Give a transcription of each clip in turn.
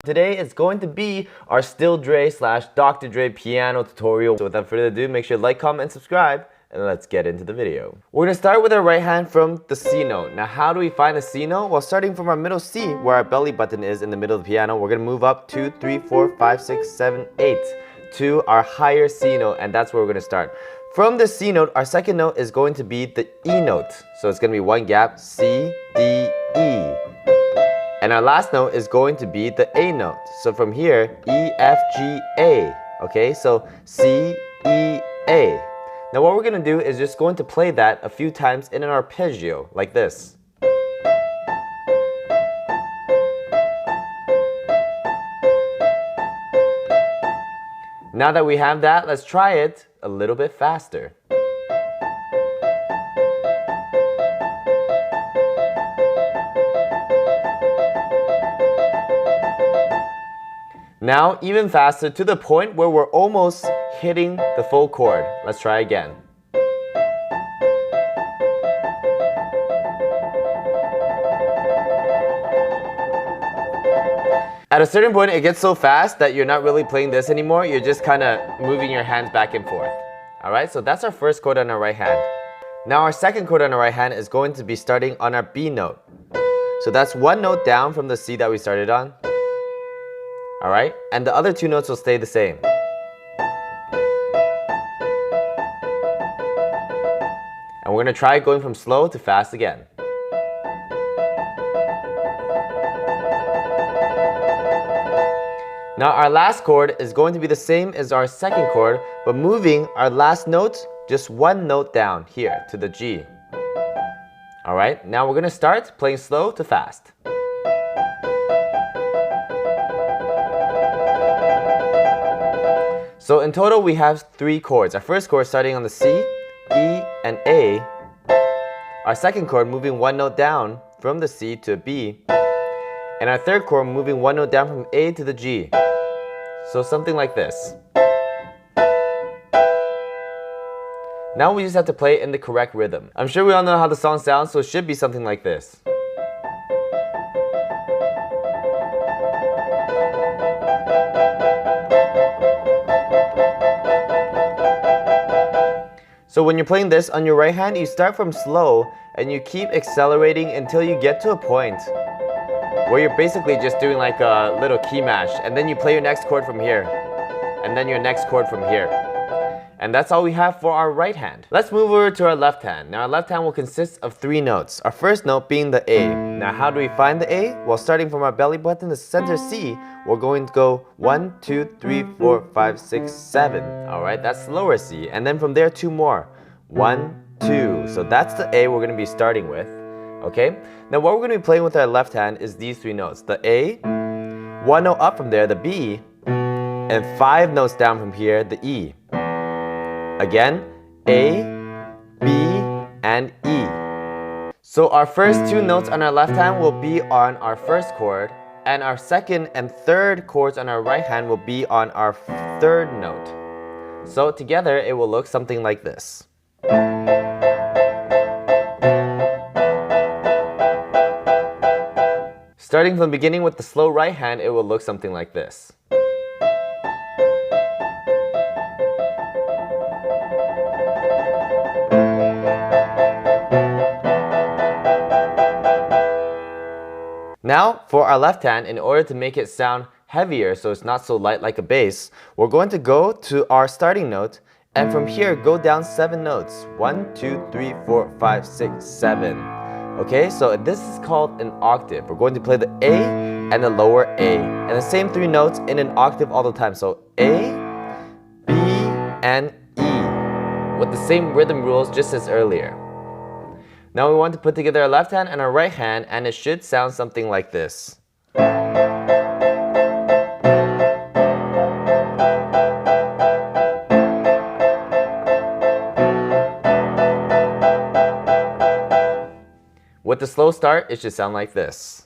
Today is going to be our Still Dre / Dr. Dre piano tutorial. So without further ado, make sure to like, comment, and subscribe, and let's get into the video. We're going to start with our right hand from the C note. Now how do we find the C note? Well, starting from our middle C, where our belly button is in the middle of the piano, we're going to move up 2, 3, 4, 5, 6, 7, 8 to our higher C note, and that's where we're going to start. From the C note, our second note is going to be the E note. So it's going to be one gap, C, D, E. And our last note is going to be the A note. So from here, E, F, G, A. Okay, so C, E, A. Now what we're going to do is just going to play that a few times in an arpeggio, like this. Now that we have that, let's try it a little bit faster. Now, even faster, to the point where we're almost hitting the full chord. Let's try again. At a certain point, it gets so fast that you're not really playing this anymore. You're just kind of moving your hands back and forth. Alright, so that's our first chord on our right hand. Now our second chord on our right hand is going to be starting on our B note. So that's one note down from the C that we started on. Alright, and the other two notes will stay the same. And we're going to try going from slow to fast again. Now our last chord is going to be the same as our second chord, but moving our last note just one note down here to the G. Alright, now we're going to start playing slow to fast. So in total we have 3 chords. Our first chord starting on the C, E, and A. Our second chord moving one note down from the C to a B. And our third chord moving one note down from A to the G. So something like this. Now we just have to play it in the correct rhythm. I'm sure we all know how the song sounds, so it should be something like this. So when you're playing this on your right hand, you start from slow and you keep accelerating until you get to a point where you're basically just doing like a little key mash, and then you play your next chord from here, and then your next chord from here. And that's all we have for our right hand. Let's move over to our left hand. Now our left hand will consist of 3 notes. Our first note being the A. Now how do we find the A? Well, starting from our belly button, the center C, we're going to go 1, 2, 3, 4, 5, 6, 7. Alright, that's lower C. And then from there 2 more. 1, 2. So that's the A we're going to be starting with. Okay? Now what we're going to be playing with our left hand is these 3 notes. The A, 1 note up from there, the B, and 5 notes down from here, the E. Again, A, B, and E. So our first 2 notes on our left hand will be on our first chord, and our second and third chords on our right hand will be on our third note. So together it will look something like this. Starting from the beginning with the slow right hand, it will look something like this. Now, for our left hand, in order to make it sound heavier so it's not so light like a bass, we're going to go to our starting note, and from here go down 7 notes. 1, 2, 3, 4, 5, 6, 7. Okay, so this is called an octave. We're going to play the A and the lower A, and the same 3 notes in an octave all the time. So A, B, and E, with the same rhythm rules just as earlier. Now we want to put together our left hand and our right hand, and it should sound something like this. With the slow start, it should sound like this.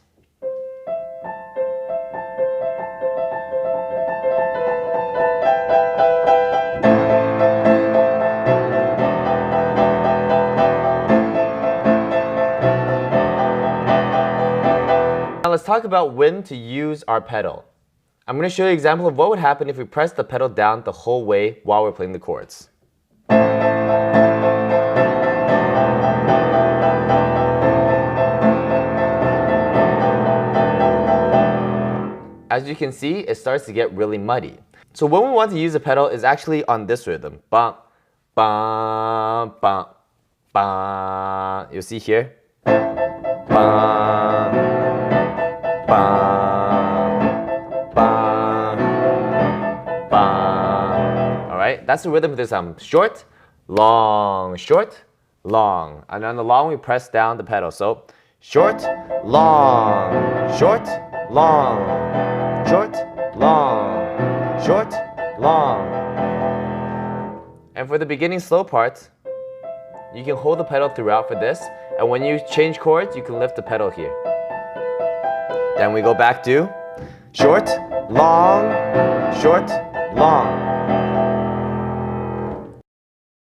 let's talk about when to use our pedal. I'm going to show you an example of what would happen if we press the pedal down the whole way while we're playing the chords. As you can see, it starts to get really muddy. So when we want to use the pedal is actually on this rhythm. Bum, bum, bum, bum. You'll see here. Bum, bum, bum, bum. Alright, that's the rhythm of this short, long, short, long. And on the long we press down the pedal. So short, long, short, long. Short, long, short, long. And for the beginning slow part, you can hold the pedal throughout for this, and when you change chords, you can lift the pedal here. Then we go back to short, long, short, long.